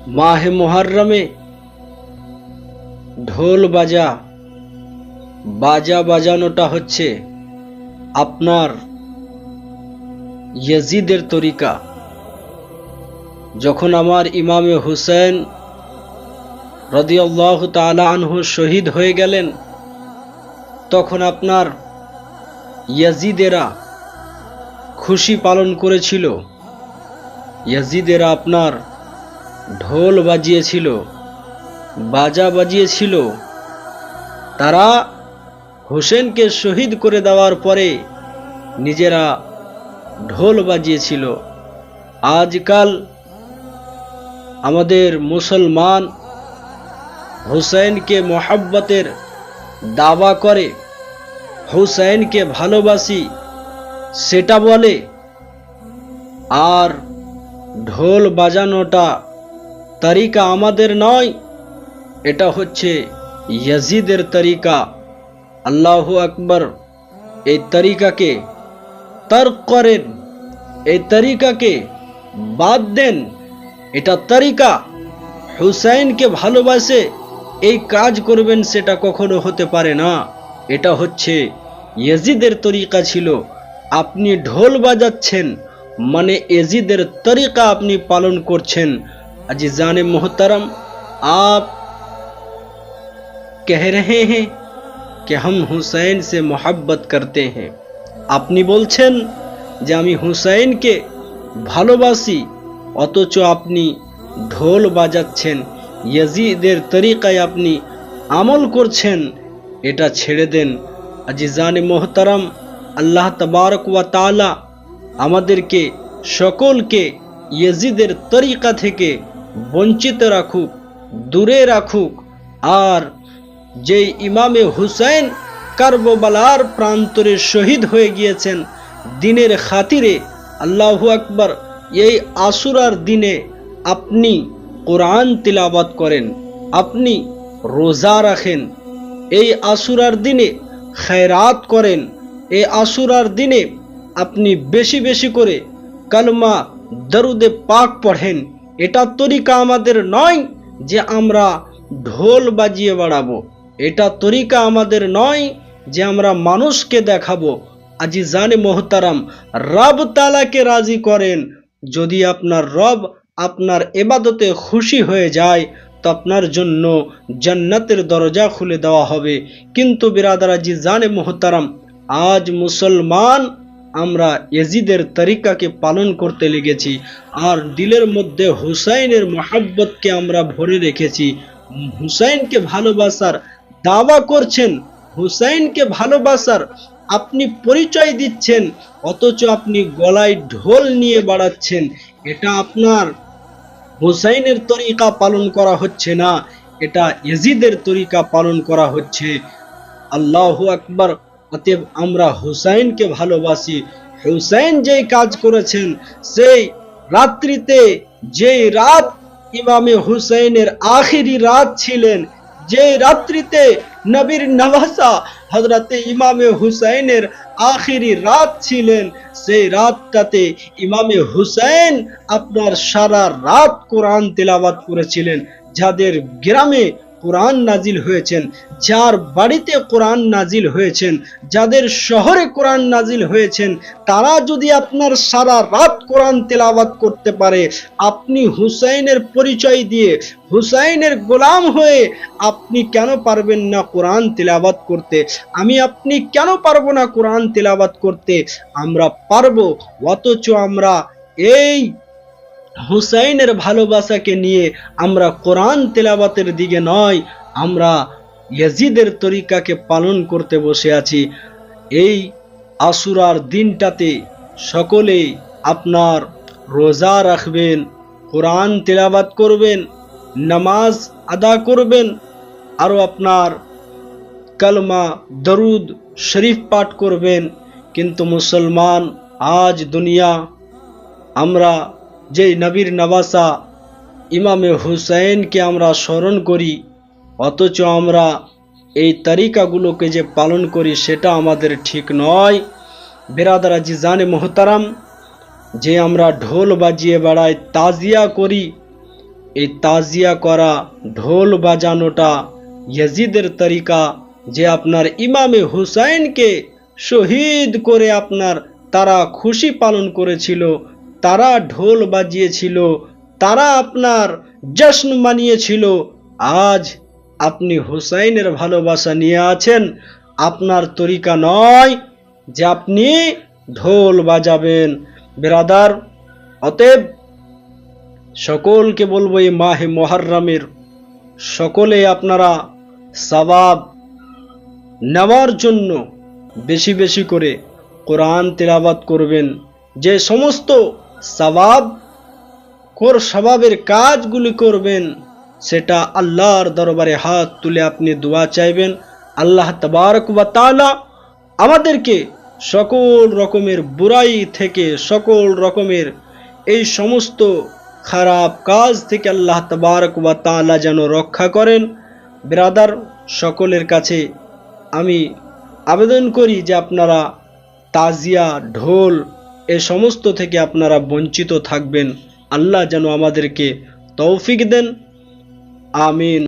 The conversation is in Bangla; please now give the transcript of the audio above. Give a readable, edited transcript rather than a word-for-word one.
মাহে মুহররমে ঢোল বাজা বাজানোটা হচ্ছে আপনার ইয়াজিদের তরিকা। যখন আমার ইমামে হুসেন রাদিয়াল্লাহু তাআলা আনহু শহীদ হয়ে গেলেন, তখন আপনার ইয়াজিদেরা খুশি পালন করেছিল। ইয়াজিদেরা আপনার ঢোল বাজিয়েছিল, বাজা বাজিয়েছিল। তারা হোসেনকে শহীদ করে দেওয়ার পরে নিজেরা ঢোল বাজিয়েছিল। আজকাল আমাদের মুসলমান হুসাইনকে মোহাব্বতের দাবা করে, হুসাইনকে ভালোবাসি সেটা বলে, আর ঢোল বাজানোটা তরিকা আমাদের নয়, এটা হচ্ছে ইয়াজিদের তরিকা। আল্লাহু আকবার। এই তরিকাকে তর্ক করেন, এই তরিকাকে বাদ দেন। এটা তরিকা হুসাইনকে ভালোবাসে এই কাজ করবেন, সেটা কখনো হতে পারে না। এটা হচ্ছে ইয়াজিদের তরিকা ছিল। আপনি ঢোল বাজাচ্ছেন মানে ইয়াজিদের তরিকা আপনি পালন করছেন। अजीज़ान मोहतरम, आप कह रहे हैं कि हम हुसैन से मोहब्बत करते हैं। আপনি বলছেন যে আমি হুসাইনকে ভালোবাসি, অথচ আপনি ঢোল বাজাচ্ছেন, ইয়াজিদের তরিকায় আপনি আমল করছেন। এটা ছেড়ে দেন। আজিজানে মোহতারাম, আল্লাহ তাবারক ওয়া তাআলা আমাদেরকে সকলকে ইয়াজিদের তরিকা থেকে বঞ্চিত রাখুক, দূরে রাখুক। আর যেই ইমামে হুসাইন কারবালার প্রান্তরে শহীদ হয়ে গিয়েছেন দিনের খাতিরে, আল্লাহু আকবার, এই আশুরার দিনে আপনি কোরআন তিলাওয়াত করেন, আপনি রোজা রাখেন, এই আশুরার দিনে খেরাত করেন, এই আশুরার দিনে আপনি বেশি বেশি করে কালমা দরুদে পাক পড়েন। এটা তরিকা আমাদের নয় যে আমরা ঢোল বাজিয়ে বেড়াবো, এটা তরিকা আমাদের নয় যে আমরা মানুষকে দেখাবো। আজিজানে মোহতারাম, রব তাআলাকে রাজি করেন। যদি আপনার রব আপনার ইবাদতে খুশি হয়ে যায় তো আপনার জন্য জান্নাতের দরজা খুলে দেওয়া হবে। কিন্তু বিরাদার আজিজানে মোহতারাম, আজ মুসলমান আমরা ইয়াজিদের তরিকাকে পালন করতে লেগেছি, আর দিলের মধ্যে হুসাইনের মোহাব্বতকে আমরা ভরে রেখেছি। হুসাইনকে ভালোবাসার দাওয়া করছেন, হুসাইনকে ভালোবাসার আপনি পরিচয় দিচ্ছেন, অথচ আপনি গলায় ঢোল নিয়ে বাড়াচ্ছেন। এটা আপনার হুসাইনের তরিকা পালন করা হচ্ছে না, এটা ইয়াজিদের তরিকা পালন করা হচ্ছে। আল্লাহু আকবার। অতএব আমরা হুসাইনকে ভালোবাসি। হুসাইন যেই কাজ করেছেন, সেই রাত্রিতে, যেই রাত ইমামে হুসাইনের আখিরি রাত ছিলেন, যে রাত্রিতে নবীর নওয়াসা হযরতে ইমামে হুসাইনের আখিরি রাত ছিলেন, সেই রাতটাতে ইমামে হুসাইন আপনার সারা রাত কোরআন তেলাওয়াত করেছিলেন। যাদের গ্রামে কোরআন নাজিল হয়েছেন, যার বাড়িতে কোরআন নাজিল হয়েছেন, যাদের শহরে কোরআন নাজিল হয়েছেন, তারা যদি আপনার সারা রাত কোরআন তেলাওয়াত করতে পারে, আপনি হুসাইনের পরিচয় দিয়ে হুসাইনের গোলাম হয়ে আপনি কেন পারবেন না কোরআন তেলাওয়াত করতে? আমি আপনি কেন পারবো না কোরআন তেলাওয়াত করতে? আমরা পারবো। অথচ আমরা এই হুসাইনের ভালোবাসাকে নিয়ে আমরা কোরআন তেলাওয়াতের দিকে নয়, আমরা ইয়াজিদের তরিকাকে পালন করতে বসে আছি। এই আশুরার দিনটাতে সকলেই আপনার রোজা রাখবেন, কোরআন তেলাওয়াত করবেন, নামাজ আদা করবেন, আরও আপনার কালমা দরুদ শরীফ পাঠ করবেন। কিন্তু মুসলমান, আজ দুনিয়া আমরা যেই নবীর নওয়াসা ইমামে হুসাইনকে আমরা স্মরণ করি, অথচ আমরা এই তরিকাগুলোকে যে পালন করি সেটা আমাদের ঠিক নয়। বিরাদার আজিজানে মোহতারাম, যে আমরা ঢোল বাজিয়ে বেড়াই, তাজিয়া করি, এই তাজিয়া করা, ঢোল বাজানোটা ইয়াজিদের তরিকা, যে আপনার ইমামে হুসাইনকে শহীদ করে তারা খুশি পালন করেছিল, তারা ঢোল বাজিয়েছিল, তারা আপনার জশ্ন মানিয়েছিল। আজ আপনি হুসাইনের ভালোবাসা নিয়ে আছেন, আপনার তরিকা নয় যে আপনি ঢোল বাজাবেন। বিরাদার, অতএব সকলকে বলবো এই মাহে মুহররমের সকলে আপনারা সওয়াব নেওয়ার জন্য বেশি বেশি করে কোরআন তেলাওয়াত করবেন। যে সমস্ত সওয়াবের কাজগুলি করবেন, সেটা আল্লাহর দরবারে হাত তুলে আপনি দোয়া চাইবেন। আল্লাহ তাবারক ওয়া তাআলা আমাদেরকে সকল রকমের বুরাই থেকে, সকল রকমের এই সমস্ত খারাপ কাজ থেকে আল্লাহ তাবারক ওয়া তাআলা যেন রক্ষা করেন। ব্রাদার, সকলের কাছে আমি আবেদন করি যে আপনারা তাজিয়া, ঢোল এ সমস্ত থেকে আপনারা বঞ্চিত থাকবেন। আল্লাহ যেন আমাদেরকে তৌফিক দেন। আমিন।